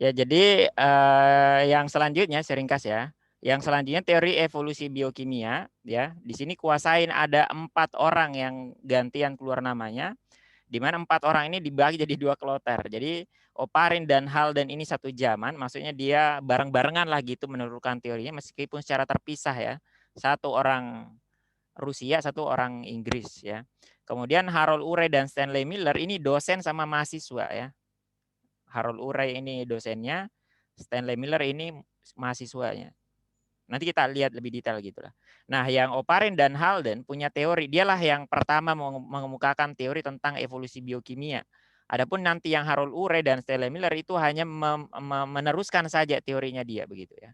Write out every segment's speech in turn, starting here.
Ya, jadi yang selanjutnya saya ringkas ya. Yang selanjutnya teori evolusi biokimia ya. Di sini kuasain ada 4 orang yang gantian keluar namanya, di mana 4 orang ini dibagi jadi 2 kloter. Jadi Oparin dan Halden ini satu zaman, maksudnya dia bareng-barengan lah gitu menurunkan teorinya meskipun secara terpisah ya. Satu orang Rusia, satu orang Inggris ya. Kemudian Harold Urey dan Stanley Miller ini dosen sama mahasiswa ya. Harold Urey ini dosennya, Stanley Miller ini mahasiswanya. Nanti kita lihat lebih detail gitulah. Nah, yang Oparin dan Halden punya teori, dialah yang pertama mengemukakan teori tentang evolusi biokimia. Adapun nanti yang Harold Urey dan Stanley Miller itu hanya meneruskan saja teorinya dia begitu ya.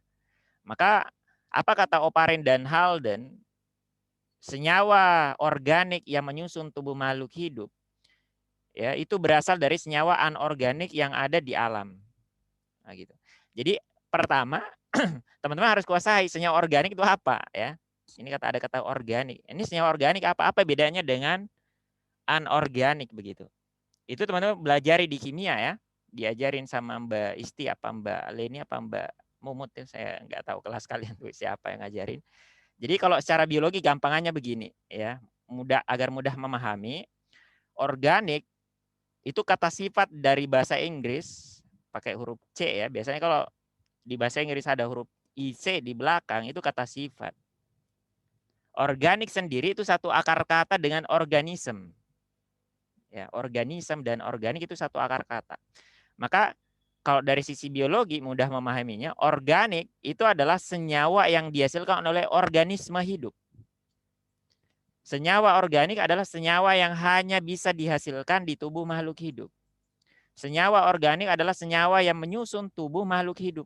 Maka apa kata Oparin dan Halden? Senyawa organik yang menyusun tubuh makhluk hidup ya itu berasal dari senyawa anorganik yang ada di alam. Nah, gitu. Jadi pertama teman-teman harus kuasai senyawa organik itu apa ya. Ini ada kata organik. Ini senyawa organik apa bedanya dengan anorganik begitu. Itu teman-teman belajari di kimia ya. Diajarin sama Mbak Isti apa Mbak Leni apa Mbak Mumut ya, saya nggak tahu kelas kalian tuh siapa yang ngajarin. Jadi kalau secara biologi gampangannya begini ya, agar mudah memahami, organik itu kata sifat dari bahasa Inggris pakai huruf C ya. Biasanya kalau di bahasa Inggris ada huruf IC di belakang itu kata sifat. Organik sendiri itu satu akar kata dengan organism. Ya, organism dan organik itu satu akar kata. Maka kalau dari sisi biologi mudah memahaminya, organik itu adalah senyawa yang dihasilkan oleh organisme hidup. Senyawa organik adalah senyawa yang hanya bisa dihasilkan di tubuh makhluk hidup. Senyawa organik adalah senyawa yang menyusun tubuh makhluk hidup.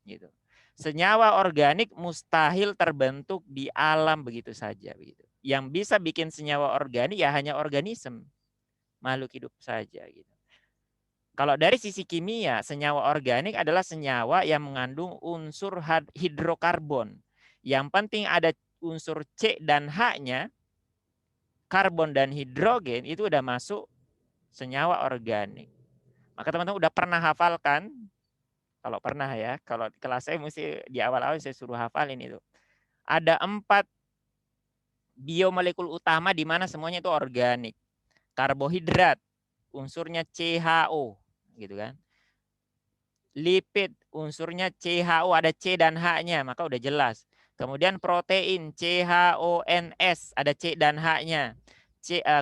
Gitu. Senyawa organik mustahil terbentuk di alam begitu saja. Begitu. Yang bisa bikin senyawa organik ya hanya organisme, makhluk hidup saja. Gitu. Kalau dari sisi kimia, senyawa organik adalah senyawa yang mengandung unsur hidrokarbon. Yang penting ada unsur C dan H-nya, karbon dan hidrogen itu udah masuk senyawa organik. Maka teman-teman udah pernah hafalkan, kalau pernah ya, kalau di kelas saya mesti di awal-awal saya suruh hafalin itu. Ada 4 biomolekul utama di mana semuanya itu organik. Karbohidrat, unsurnya CHO, gitu kan. Lipid, unsurnya CHO, ada C dan H-nya, maka udah jelas. Kemudian protein, CHONS, ada C dan H-nya.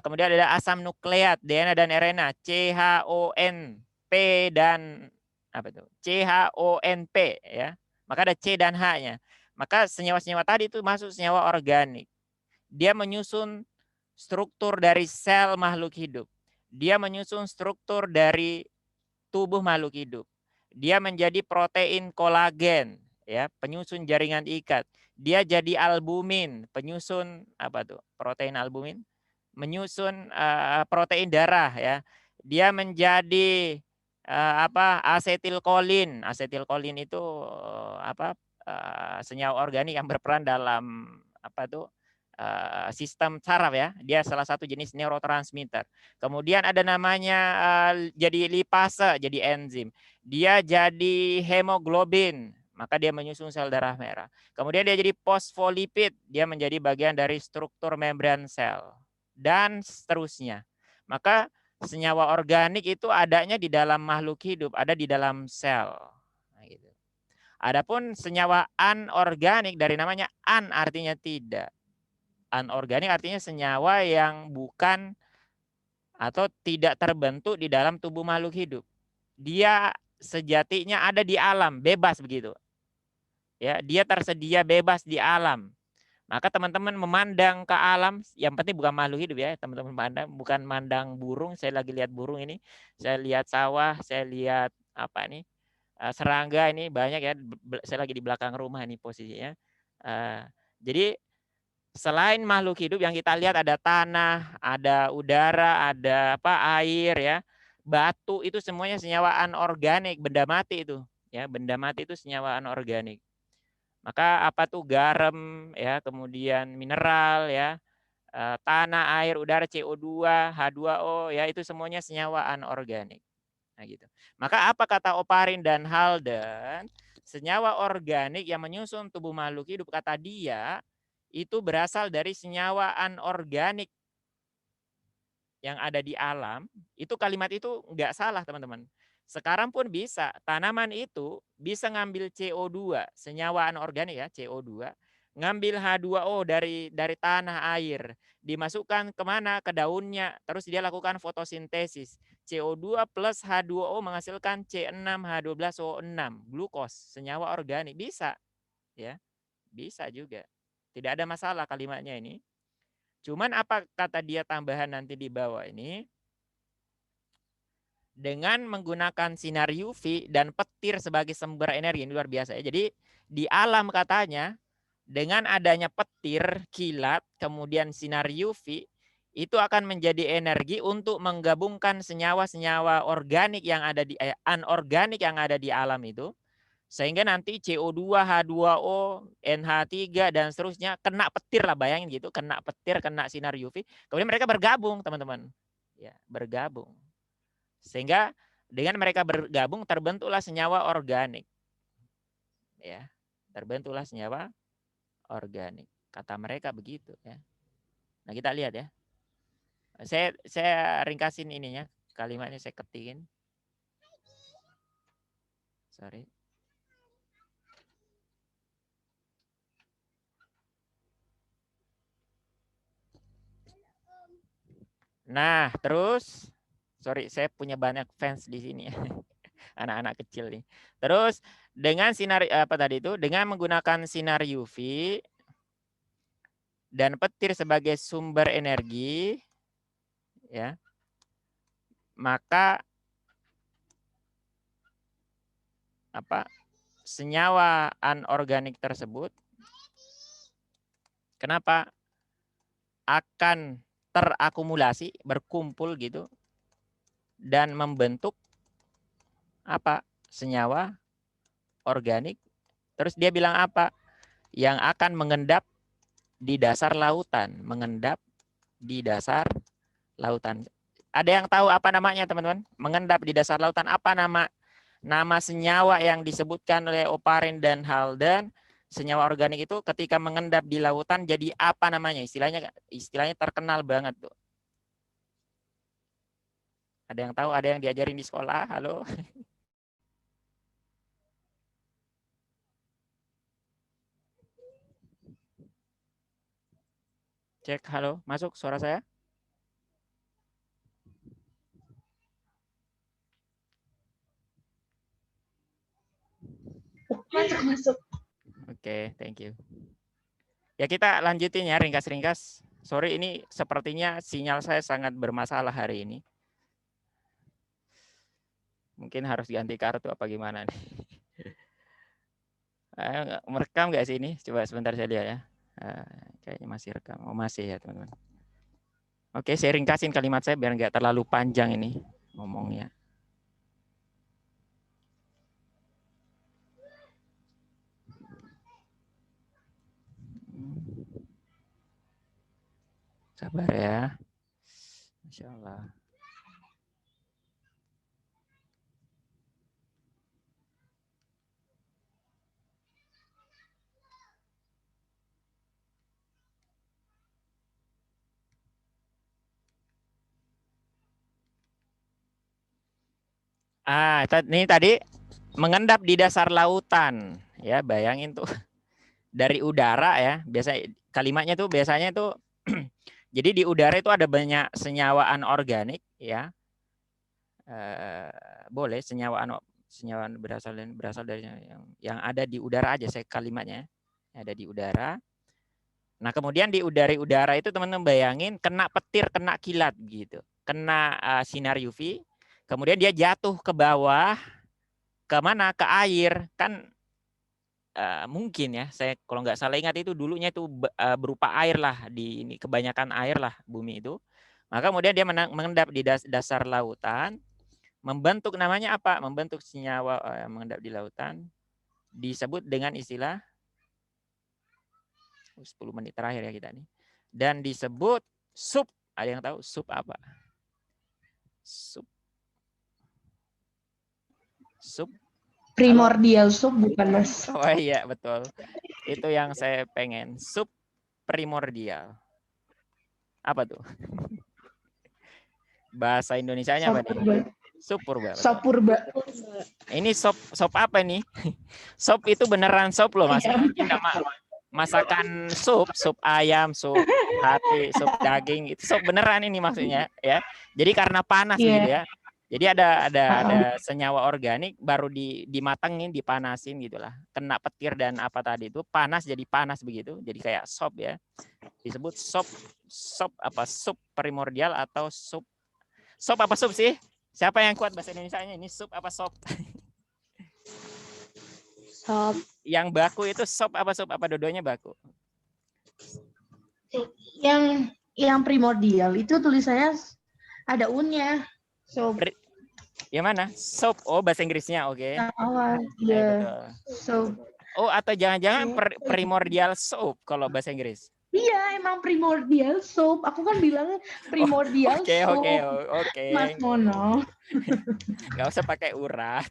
Kemudian ada asam nukleat, DNA dan RNA, CHONP dan apa itu? CHONP ya. Maka ada C dan H-nya. Maka senyawa-senyawa tadi itu masuk senyawa organik. Dia menyusun struktur dari sel makhluk hidup. Dia menyusun struktur dari tubuh makhluk hidup. Dia menjadi protein kolagen, ya, penyusun jaringan ikat. Dia jadi albumin, penyusun apa tuh? Protein albumin, menyusun protein darah, ya. Dia menjadi asetilkolin. Asetilkolin itu senyawa organik yang berperan dalam apa tuh? Sistem saraf ya, dia salah satu jenis neurotransmitter. Kemudian ada namanya jadi lipase, jadi enzim. Dia jadi hemoglobin, maka dia menyusun sel darah merah. Kemudian dia jadi fosfolipid, dia menjadi bagian dari struktur membran sel dan seterusnya. Maka senyawa organik itu adanya di dalam makhluk hidup, ada di dalam sel. Nah, gitu. Adapun senyawa anorganik dari namanya an artinya tidak. Anorganik artinya senyawa yang bukan atau tidak terbentuk di dalam tubuh makhluk hidup. Dia sejatinya ada di alam, bebas begitu. Ya, dia tersedia bebas di alam. Maka teman-teman memandang ke alam, yang penting bukan makhluk hidup ya, teman-teman pandang, bukan mandang burung. Saya lagi lihat burung ini, saya lihat sawah, saya lihat apa nih, serangga ini banyak ya. Saya lagi di belakang rumah nih posisinya. Jadi selain makhluk hidup yang kita lihat ada tanah, ada udara, ada air ya. Batu itu semuanya senyawa anorganik, benda mati itu. Ya, benda mati itu senyawa anorganik. Maka apa tuh garam ya, kemudian mineral ya, tanah, air, udara, CO2, H2O ya itu semuanya senyawa anorganik. Nah, gitu. Maka apa kata Oparin dan Halden? Senyawa organik yang menyusun tubuh makhluk hidup, kata dia, itu berasal dari senyawa anorganik yang ada di alam. Itu kalimat itu nggak salah, teman-teman. Sekarang pun bisa, tanaman itu bisa ngambil CO2, senyawa anorganik ya, CO2, ngambil H2O dari tanah air, dimasukkan kemana? Ke daunnya, terus dia lakukan fotosintesis. CO2 plus H2O menghasilkan C6H12O6, glukos, senyawa organik. Bisa, ya, bisa juga. Tidak ada masalah kalimatnya ini. Cuman apa kata dia tambahan nanti di bawah ini? Dengan menggunakan sinar UV dan petir sebagai sumber energi. Ini luar biasa ya. Jadi di alam katanya dengan adanya petir, kilat, kemudian sinar UV itu akan menjadi energi untuk menggabungkan senyawa-senyawa organik yang ada di anorganik yang ada di alam itu, sehingga nanti CO2, H2O, NH3 dan seterusnya kena petir lah, bayangin gitu, kena petir, kena sinar UV, kemudian mereka bergabung, teman-teman. Ya, bergabung. Sehingga dengan mereka bergabung terbentuklah senyawa organik. Ya, terbentuklah senyawa organik. Kata mereka begitu ya. Nah, kita lihat ya. Saya ringkasin ininya, kalimatnya saya ketikin. Sorry. Nah, terus sorry, saya punya banyak fans di sini ya. Anak-anak kecil nih. Terus dengan sinar apa tadi itu? Dengan menggunakan sinar UV dan petir sebagai sumber energi, ya, maka apa? Senyawa anorganik tersebut kenapa akan terakumulasi, berkumpul gitu dan membentuk apa? Senyawa organik. Terus dia bilang apa? Yang akan mengendap di dasar lautan, mengendap di dasar lautan. Ada yang tahu apa namanya, teman-teman? Mengendap di dasar lautan, apa nama senyawa yang disebutkan oleh Oparin dan Halden? Senyawa organik itu ketika mengendap di lautan jadi apa namanya? Istilahnya terkenal banget tuh. Ada yang tahu? Ada yang diajarin di sekolah? Halo? Cek, halo, masuk suara saya? Masuk. Oke, thank you. Ya kita lanjutin ya, ringkas-ringkas. Sorry, ini sepertinya sinyal saya sangat bermasalah hari ini. Mungkin harus ganti kartu apa gimana nih. Merekam nggak sih ini? Coba sebentar saya lihat ya. Kayaknya masih rekam. Oh masih ya teman-teman. Oke, saya ringkasin kalimat saya biar nggak terlalu panjang ini ngomongnya. Sabar ya. Masya Allah. Ini tadi mengendap di dasar lautan. Ya, bayangin tuh dari udara ya. Biasa kalimatnya tuh biasanya tuh jadi di udara itu ada banyak senyawa anorganik ya. Boleh senyawa berasal dari yang ada di udara aja saya kalimatnya. Ada di udara. Nah, kemudian di udara itu teman-teman bayangin kena petir, kena kilat gitu. Kena sinar UV, kemudian dia jatuh ke bawah, ke mana? Ke air. Kan mungkin ya, saya kalau nggak salah ingat itu dulunya itu berupa air lah, di ini kebanyakan air lah bumi itu. Maka kemudian dia mengendap di dasar lautan, membentuk namanya apa? Membentuk senyawa mengendap di lautan, disebut dengan istilah 10 menit terakhir ya kita nih. Dan disebut sup. Ada yang tahu sup apa? Sup. Sup. Primordial soup bukan, Mas. Oh iya, betul. Itu yang saya pengen. Sup primordial. Apa tuh? Bahasa Indonesianya apa nih? Sup purba. Sop purba. Ini sop apa nih? Sop itu beneran sop loh, maksudnya kita masakan sup ayam, sup hati, sup daging, itu sop beneran ini maksudnya ya. Jadi karena panas begitu ya. Jadi ada senyawa organik baru dimatengin, dipanasin gitulah. Kena petir dan apa tadi itu panas jadi panas begitu. Jadi kayak sop ya. Disebut sop apa? Sup primordial atau sup apa sup sih? Siapa yang kuat bahasa Indonesianya? Ini sup apa sop? Sop. Yang baku itu sop apa sup? Apa dua-duanya baku? Yang primordial itu tulisannya ada unnya. Sop. Yang mana? Sop. Oh, bahasa Inggrisnya. Oke. Yang awal. Iya. Sop. Oh, atau jangan-jangan primordial soup kalau bahasa Inggris? Iya, emang primordial soup. Aku kan bilang primordial soup. Oke. Mas Mono. Nggak usah pakai urat.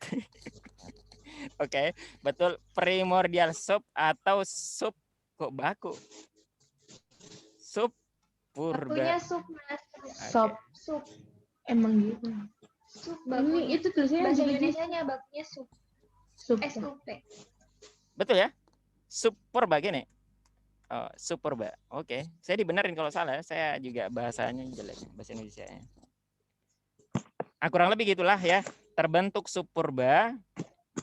Oke, betul. Primordial soup atau sup kok baku? Sup purba. Bakunya sup, Mas. Sup. Emang gitu. Sup bakunya. Ini itu tulisannya bahasa Indonesianya bakunya sup. Sup. SUP. Betul ya? Sup purba gini. Oh, sup purba. Oke. Saya dibenerin kalau salah. Saya juga bahasanya jelek bahasa Indonesia. Kurang lebih gitulah ya. Terbentuk sup purba.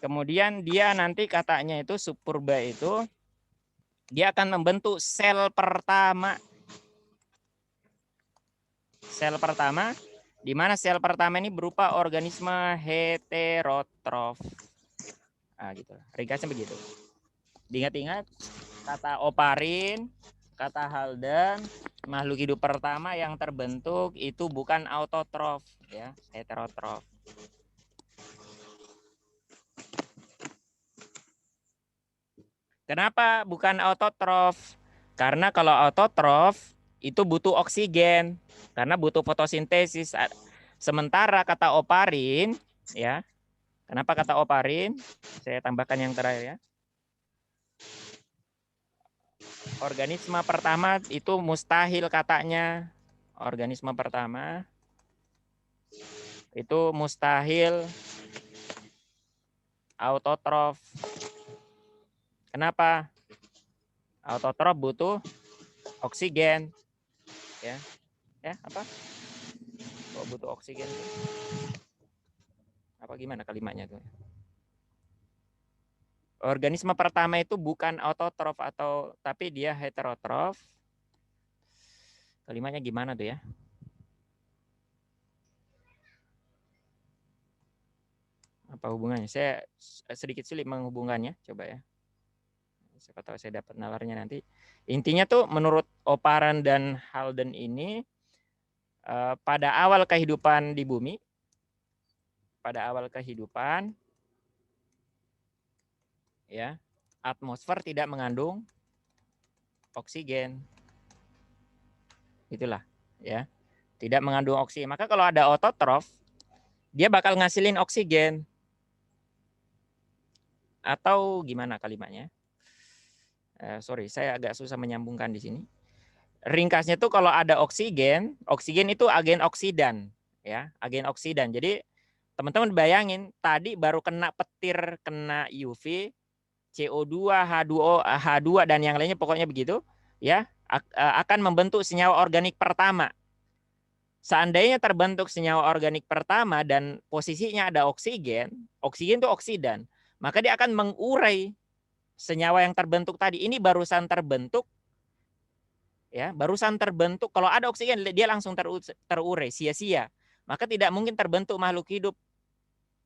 Kemudian dia nanti katanya itu sup purba itu dia akan membentuk sel pertama. Sel pertama, di mana sel pertama ini berupa organisme heterotrof. Gitu. Ringkasnya begitu. Diingat-ingat kata oparin, kata Haldan, makhluk hidup pertama yang terbentuk itu bukan autotrof, ya, heterotrof. Kenapa bukan autotrof? Karena kalau autotrof itu butuh oksigen, karena butuh fotosintesis. Sementara kata oparin, ya, kenapa kata oparin? Saya tambahkan yang terakhir ya. Organisme pertama itu mustahil katanya. Organisme pertama itu mustahil autotrof. Kenapa? Autotrof butuh oksigen. Ya. Apa? Kok butuh oksigen? Apa gimana kalimatnya tuh? Organisme pertama itu bukan autotrof tapi dia heterotrof. Kalimatnya gimana tuh ya? Apa hubungannya? Saya sedikit sulit menghubungkannya, coba ya. Siapa tahu saya dapat nalarnya nanti. Intinya tuh menurut Oparan dan Haldan ini pada awal kehidupan di bumi, ya, atmosfer tidak mengandung oksigen. Itulah, ya. Tidak mengandung oksigen. Maka kalau ada autotrof, dia bakal ngasilin oksigen. Atau gimana kalimatnya? Sorry, saya agak susah menyambungkan di sini. Ringkasnya tuh kalau ada oksigen itu agen oksidan, ya, agen oksidan. Jadi teman-teman bayangin tadi baru kena petir, kena UV, CO2, H2O, H2 dan yang lainnya pokoknya begitu, ya, akan membentuk senyawa organik pertama. Seandainya terbentuk senyawa organik pertama dan posisinya ada oksigen itu oksidan, maka dia akan mengurai senyawa yang terbentuk tadi. Ini barusan terbentuk, ya, barusan terbentuk. Kalau ada oksigen dia langsung terurai, sia-sia. Maka tidak mungkin terbentuk makhluk hidup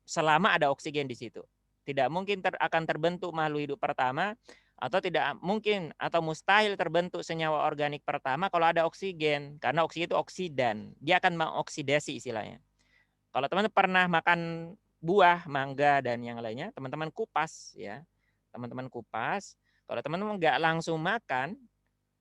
selama ada oksigen di situ. Tidak mungkin akan terbentuk makhluk hidup pertama, atau tidak mungkin atau mustahil terbentuk senyawa organik pertama kalau ada oksigen, karena oksigen itu oksidan, dia akan mengoksidasi istilahnya. Kalau teman-teman pernah makan buah, mangga dan yang lainnya, teman-teman kupas, ya, teman-teman kupas. Kalau teman-teman nggak langsung makan,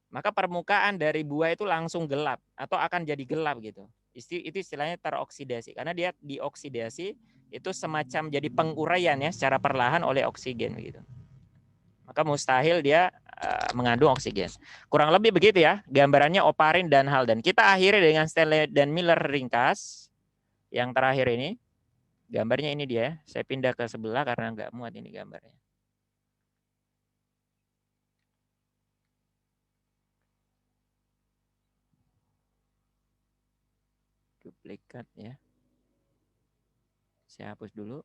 maka permukaan dari buah itu langsung gelap atau akan jadi gelap gitu. Itu istilahnya teroksidasi, karena dia dioksidasi itu semacam jadi penguraian ya secara perlahan oleh oksigen gitu. Maka mustahil dia mengandung oksigen. Kurang lebih begitu ya gambarannya oparin dan haldan. Kita akhiri dengan Stanley dan Miller ringkas. Yang terakhir ini gambarnya ini dia. Saya pindah ke sebelah karena nggak muat ini gambarnya. Duplikat ya. Saya hapus dulu.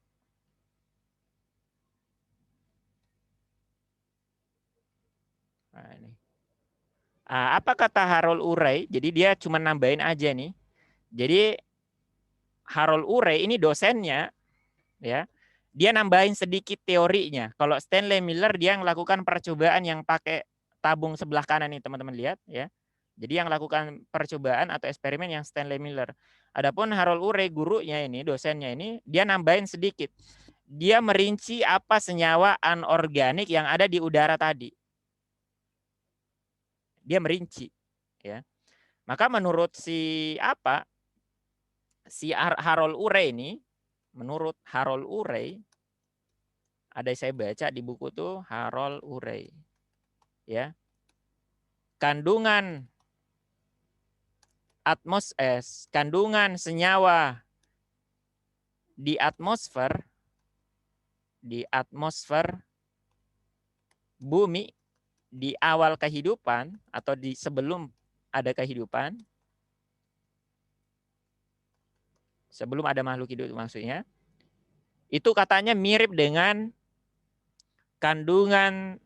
Nah, ini. Apa kata Harold Urey? Jadi dia cuma nambahin aja nih. Jadi Harold Urey ini dosennya ya. Dia nambahin sedikit teorinya. Kalau Stanley Miller dia melakukan percobaan yang pakai tabung sebelah kanan nih teman-teman lihat ya. Jadi yang lakukan percobaan atau eksperimen yang Stanley Miller. Adapun Harold Urey gurunya ini, dosennya ini, dia nambahin sedikit. Dia merinci apa senyawa anorganik yang ada di udara tadi. Dia merinci, ya. Maka menurut si Harold Urey ini, menurut Harold Urey, ada yang saya baca di buku tuh Harold Urey, ya. Kandungan kandungan senyawa di atmosfer bumi di awal kehidupan atau di sebelum ada kehidupan, sebelum ada makhluk hidup maksudnya, itu katanya mirip dengan kandungan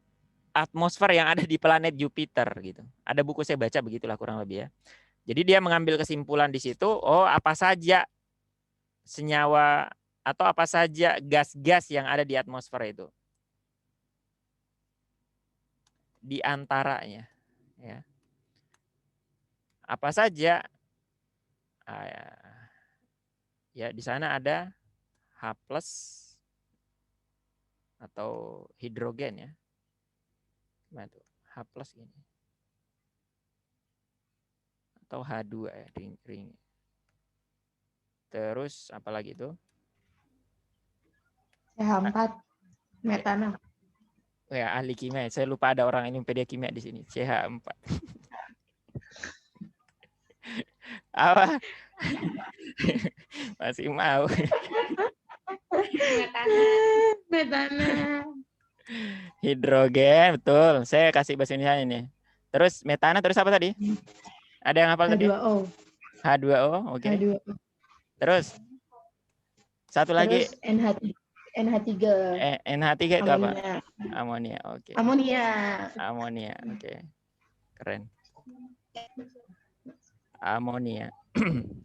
atmosfer yang ada di planet Jupiter gitu. Ada buku saya baca begitulah kurang lebih ya. Jadi dia mengambil kesimpulan di situ, oh apa saja senyawa atau apa saja gas-gas yang ada di atmosfer itu. Di antaranya ya. Apa saja ya di sana ada H+ atau hidrogen ya. Gimana tuh? H+ ini. Atau H2 ya, ring. Terus apa lagi itu? CH4 metana. Ya, ahli kimia. Saya lupa ada orang Indonesia kimia di sini. CH4. Apa? Masih mau. Metana. Hidrogen, betul. Saya kasih bahasa Indonesia ini. Terus metana, terus apa tadi? Ada yang hafal tadi? H2O. H2O, oke. H2O. Terus satu lagi. NH3. NH3 itu apa? Amonia, oke. Amonia, oke. Keren. Amonia.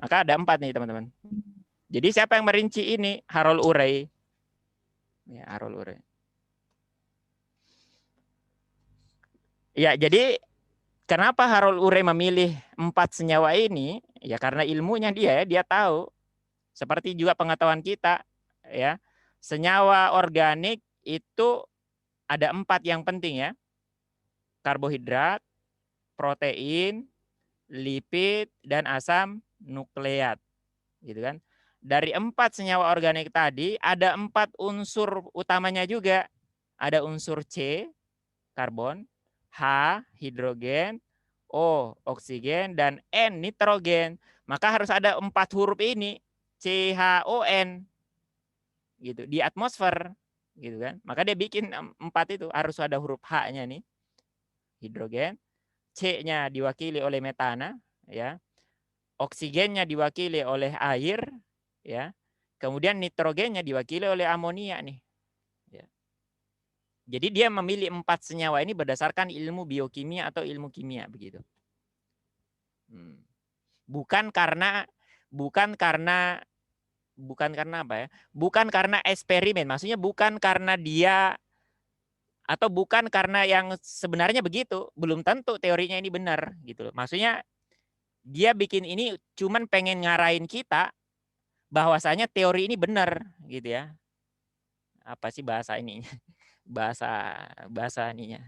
Maka ada 4 nih teman-teman. Jadi siapa yang merinci ini? Harold Urey. Ya, Harold Urey. Ya, jadi kenapa Harold Urey memilih 4 senyawa ini? Ya karena ilmunya dia tahu. Seperti juga pengetahuan kita, ya. Senyawa organik itu ada 4 yang penting ya. Karbohidrat, protein, lipid, dan asam nukleat. Gitu kan. Dari 4 senyawa organik tadi ada 4 unsur utamanya juga. Ada unsur C, karbon, H, hidrogen, O, oksigen, dan N, nitrogen. Maka harus ada 4 huruf ini, CHON, gitu di atmosfer, gitu kan. Maka dia bikin 4 itu harus ada huruf H-nya nih, hidrogen, C-nya diwakili oleh metana, ya, oksigennya diwakili oleh air, ya, kemudian nitrogennya diwakili oleh amonia nih. Ya. Jadi dia memilih 4 senyawa ini berdasarkan ilmu biokimia atau ilmu kimia begitu. Bukan karena apa ya? Bukan karena eksperimen, maksudnya bukan karena dia atau bukan karena yang sebenarnya begitu, belum tentu teorinya ini benar gitu loh. Maksudnya dia bikin ini cuman pengen ngarahin kita bahwasanya teori ini benar gitu ya. Apa sih bahasa ininya? Bahasa ininya.